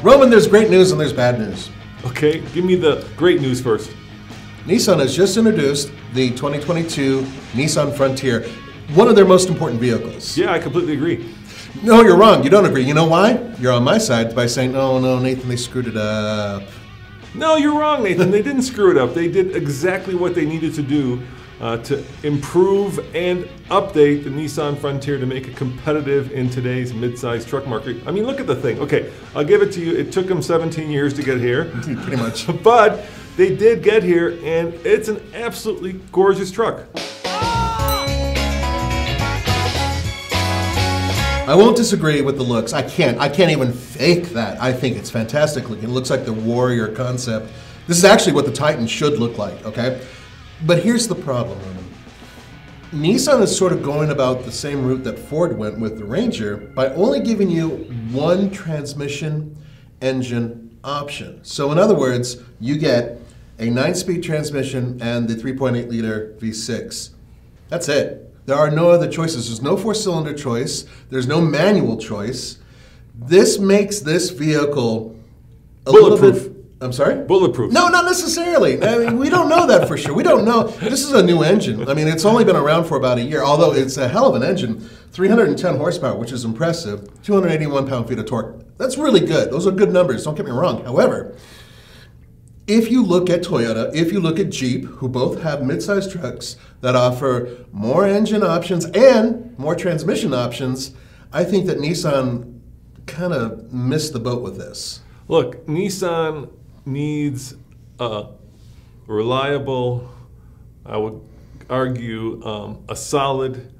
Roman, there's great news and there's bad news. Okay, give me the great news first. Nissan has just introduced the 2022 Nissan Frontier, one of their most important vehicles. Yeah, I completely agree. No, you're wrong. You don't agree. You know why? You're on my side by saying, no, Nathan, they screwed it up. No, you're wrong, Nathan. They didn't screw it up. They did exactly what they needed to do to improve and update the Nissan Frontier to make it competitive in today's mid-size truck market. I mean, look at the thing. Okay, I'll give it to you. It took them 17 years to get here. Pretty much. But they did get here, and it's an absolutely gorgeous truck. I won't disagree with the looks. I can't even fake that. I think it's fantastic looking. It looks like the Warrior concept. This is actually what the Titan should look like, okay? But here's the problem, Roman. Nissan is sort of going about the same route that Ford went with the Ranger by only giving you one transmission engine option. So in other words, you get a 9-speed transmission and the 3.8-liter V6. That's it. There are no other choices. There's no 4-cylinder choice. There's no manual choice. This makes this vehicle a little bit... I'm sorry? Bulletproof. No, not necessarily. I mean, we don't know that for sure. We don't know. This is a new engine. I mean, it's only been around for about a year, although it's a hell of an engine. 310 horsepower, which is impressive. 281 pound-feet of torque. That's really good. Those are good numbers. Don't get me wrong. However, if you look at Toyota, if you look at Jeep, who both have mid-sized trucks that offer more engine options and more transmission options, I think that Nissan kind of missed the boat with this. Look, Nissan needs a reliable, I would argue, a solid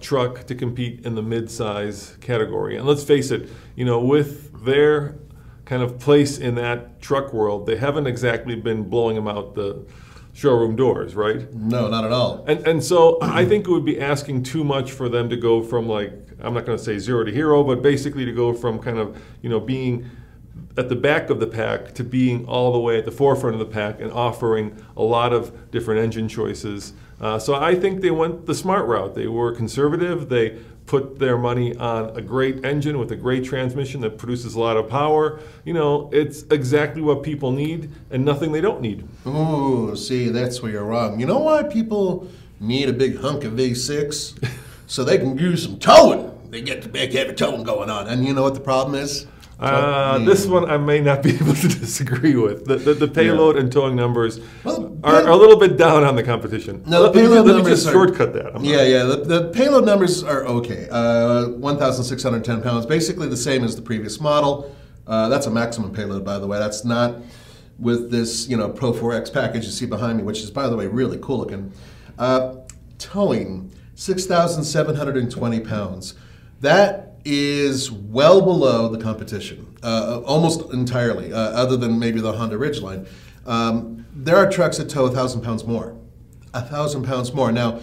truck to compete in the mid-size category. And let's face it, you know, with their kind of place in that truck world, they haven't exactly been blowing them out the showroom doors, right? No, not at all. And so I think it would be asking too much for them to go from, like, I'm not going to say zero to hero, but basically to go from kind of, you know, being at the back of the pack to being all the way at the forefront of the pack and offering a lot of different engine choices. So I think they went the smart route. They were conservative. They put their money on a great engine with a great transmission that produces a lot of power. You know, it's exactly what people need and nothing they don't need. Ooh, see, that's where you're wrong. You know why people need a big hunk of V6? So they can use some towing. They get the big heavy towing going on. And you know what the problem is? This one I may not be able to disagree with. The payload and towing numbers are a little bit down on the competition. No, the payload let me numbers just shortcut that. The payload numbers are okay. 1,610 pounds, basically the same as the previous model. That's a maximum payload, by the way. That's not with this, you know, Pro 4X package you see behind me, which is, by the way, really cool looking. Towing, 6,720 pounds. That is well below the competition, almost entirely, other than maybe the Honda Ridgeline. There are trucks that tow 1,000 pounds more. 1,000 pounds more. Now,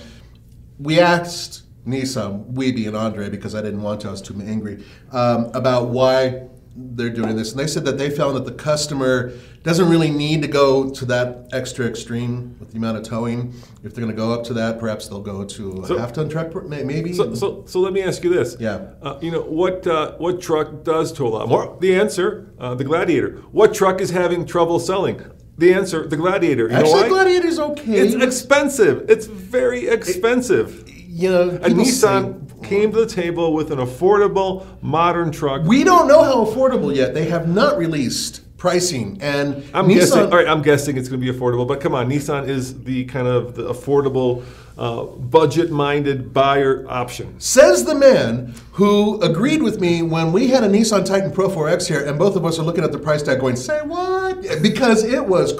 we asked Nissan, we being Andre, because I didn't want to, I was too angry, about why they're doing this. And they said that they found that the customer doesn't really need to go to that extra extreme with the amount of towing. If they're going to go up to that, perhaps they'll go to a half-ton truck, maybe. So let me ask you this. Yeah. You know, what truck does tow a lot more? The answer, the Gladiator. What truck is having trouble selling? The answer, the Gladiator. You know why? Gladiator's okay. It's expensive. It's very expensive. You know, and Nissan came to the table with an affordable, modern truck. We don't know how affordable yet. They have not released pricing, and I'm guessing. All right, I'm guessing it's going to be affordable. But come on, Nissan is the kind of the affordable, budget-minded buyer option. Says the man who agreed with me when we had a Nissan Titan Pro 4X here, and both of us are looking at the price tag, going, "Say what?" Because it was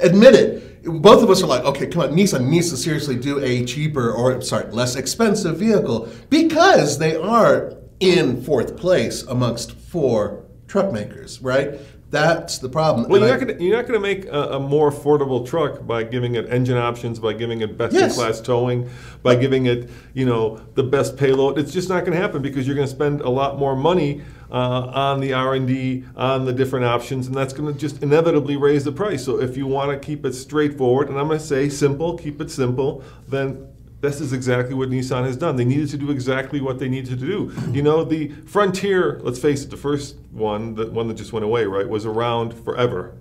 admit it. Both of us are like, okay, come on, Nissan needs to seriously do a cheaper, or sorry, less expensive vehicle, because they are in 4th place amongst 4 truck makers, right? That's the problem. Well, you're not going to make a more affordable truck by giving it engine options, by giving it best-in-class towing, by giving it, you know, the best payload. It's just not going to happen because you're going to spend a lot more money on the R&D, on the different options, and that's going to just inevitably raise the price. So if you want to keep it straightforward, and I'm going to say simple, keep it simple, then this is exactly what Nissan has done. They needed to do exactly what they needed to do. You know, the Frontier, let's face it, the first one, the one that just went away, right, was around forever.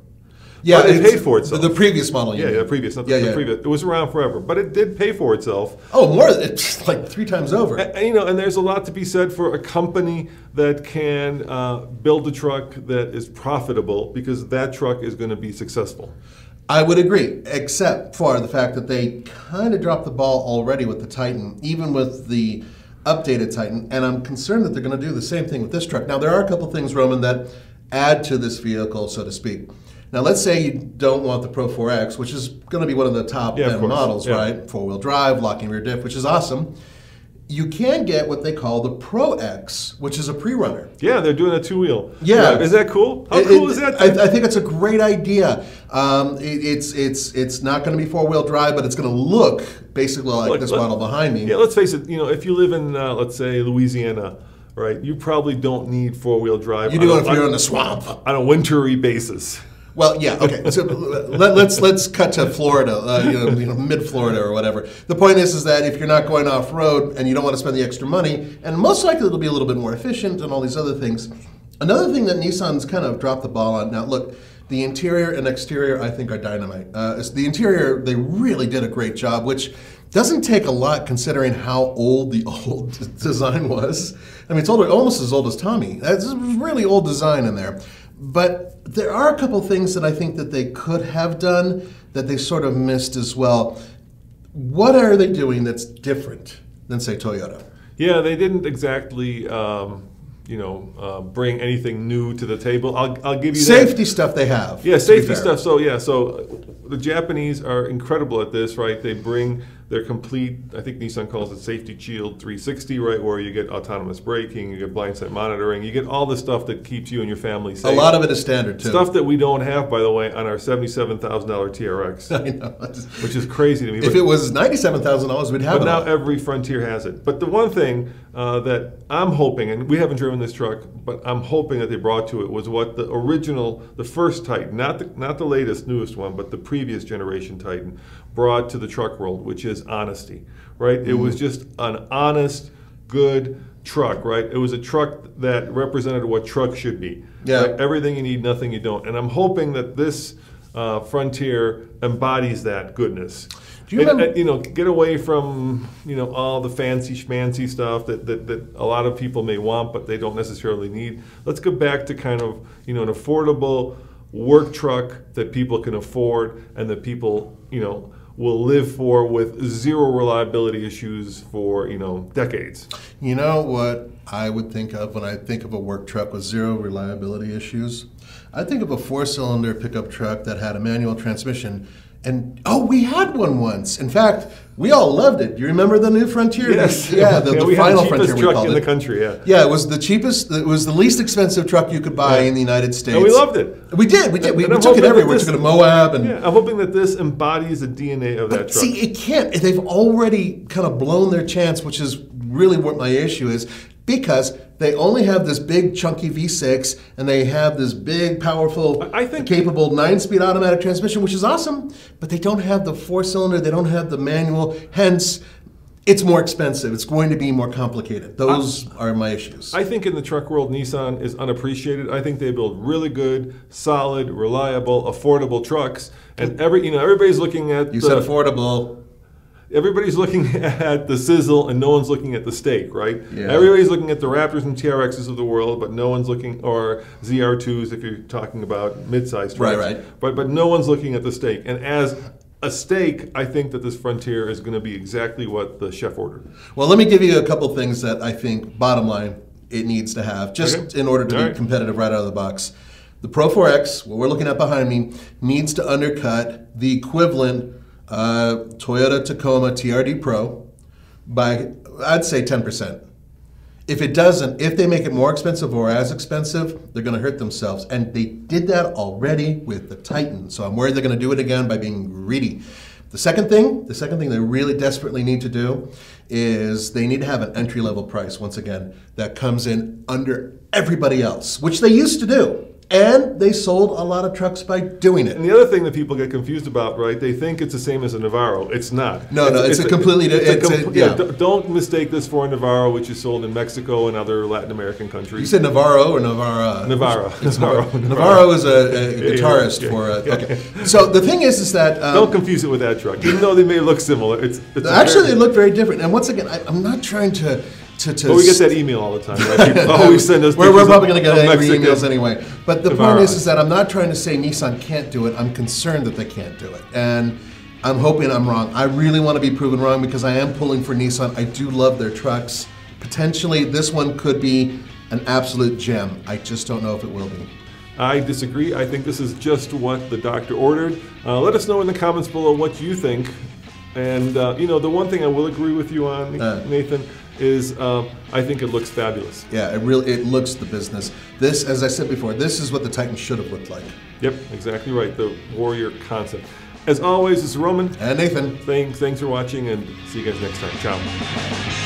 Yeah, but it paid for itself. The previous model. Yeah, the previous, not the previous. It was around forever, but it did pay for itself. Oh, more! It's like 3 times over. And, you know, and there's a lot to be said for a company that can build a truck that is profitable, because that truck is going to be successful. I would agree, except for the fact that they kind of dropped the ball already with the Titan, even with the updated Titan, and I'm concerned that they're going to do the same thing with this truck. Now, there are a couple things, Roman, that add to this vehicle, so to speak. Now, let's say you don't want the Pro 4X, which is going to be one of the top 10 models, right? 4-wheel drive, locking rear diff, which is awesome. You can get what they call the Pro X, which is a pre-runner. Yeah, they're doing a 2-wheel. Yeah. Is that cool? How cool is that? I think it's a great idea. It's not going to be 4-wheel drive, but it's going to look basically like this model behind me. Yeah, let's face it. You know, if you live in, let's say, Louisiana, right, you probably don't need 4-wheel drive. You do if you're in the swamp. On a wintry basis. Well, yeah, okay. So let's cut to Florida, mid-Florida or whatever. The point is that if you're not going off-road and you don't want to spend the extra money, and most likely it'll be a little bit more efficient and all these other things. Another thing that Nissan's kind of dropped the ball on. Now, look, the interior and exterior, I think, are dynamite. The interior, they really did a great job, which doesn't take a lot considering how old the old design was. I mean, it's older, almost as old as Tommy. It's a really old design in there. But there are a couple things that I think that they could have done that they sort of missed as well. What are they doing that's different than, say, Toyota? Yeah, they didn't exactly, bring anything new to the table. I'll give you safety stuff they have. Yeah, safety stuff. So the Japanese are incredible at this, right? They bring their complete, I think Nissan calls it Safety Shield 360, right, where you get autonomous braking, you get blind spot monitoring, you get all the stuff that keeps you and your family safe. A lot of it is standard, too. Stuff that we don't have, by the way, on our $77,000 TRX. I know. Which is crazy to me. If it was $97,000, we'd have it. But now every Frontier has it. But the one thing that I'm hoping, and we haven't driven this truck, but I'm hoping that they brought to it was what the original, the first Titan, not the latest, newest one, but the previous generation Titan, brought to the truck world, which is honesty, right? It was just an honest, good truck, right? It was a truck that represented what truck should be. Yeah. Right? Everything you need, nothing you don't. And I'm hoping that this Frontier embodies that goodness. Do you remember? Get away from all the fancy schmancy stuff that a lot of people may want, but they don't necessarily need. Let's go back to kind of an affordable work truck that people can afford and that people will live for with zero reliability issues for decades. You know what I would think of when I think of a work truck with zero reliability issues? I think of a 4-cylinder pickup truck that had a manual transmission. And we had one once. In fact, we all loved it. Do you remember the new Frontier? Yes. Yeah, the final Frontier we truck called in it. the country. Yeah. Yeah, it was the cheapest. It was the least expensive truck you could buy in the United States. And we loved it. We did. We took it everywhere. We took it to Moab. And I'm hoping that this embodies the DNA of that truck. See, it can't. They've already kind of blown their chance, which is really what my issue is, because they only have this big chunky V6 and they have this big, powerful, capable 9-speed automatic transmission, which is awesome, but they don't have the 4-cylinder, they don't have the manual, hence it's more expensive. It's going to be more complicated. Those are my issues. I think in the truck world, Nissan is unappreciated. I think they build really good, solid, reliable, affordable trucks, and everybody's looking at said affordable. Everybody's looking at the sizzle and no one's looking at the steak, right? Yeah. Everybody's looking at the Raptors and TRXs of the world, but no one's looking, or ZR2s if you're talking about mid-size trucks. Right. But no one's looking at the steak. And as a steak, I think that this Frontier is going to be exactly what the chef ordered. Well, let me give you a couple things that I think, bottom line, it needs to have, just in order to be competitive right out of the box. The Pro 4X, what we're looking at behind me, needs to undercut the equivalent Toyota Tacoma TRD Pro by, I'd say, 10%. If it doesn't, if they make it more expensive or as expensive, they're going to hurt themselves. And they did that already with the Titan. So I'm worried they're going to do it again by being greedy. The second thing they really desperately need to do is they need to have an entry-level price, once again, that comes in under everybody else, which they used to do. And they sold a lot of trucks by doing it. And the other thing that people get confused about, right? They think it's the same as a Navarro. It's not. No, it's a completely different. Yeah. Don't mistake this for a Navarro, which is sold in Mexico and other Latin American countries. You said Navarro or Navara? Navarro. Navarro is a guitarist for. Okay. So the thing is that don't confuse it with that truck, even though they may look similar. It's actually they look very different. And once again, I'm not trying to. But we get that email all the time, right? People always send us. We're probably going to get angry emails anyway. But the Navarro. point is that I'm not trying to say Nissan can't do it. I'm concerned that they can't do it, and I'm hoping I'm wrong. I really want to be proven wrong because I am pulling for Nissan. I do love their trucks. Potentially, this one could be an absolute gem. I just don't know if it will be. I disagree. I think this is just what the doctor ordered. Let us know in the comments below what you think. And the one thing I will agree with you on, Nathan, is I think it looks fabulous. Yeah, it looks the business. This, as I said before, this is what the Titan should have looked like. Yep, exactly right. The Warrior concept. As always, this is Roman and Nathan. Thanks for watching, and see you guys next time. Ciao.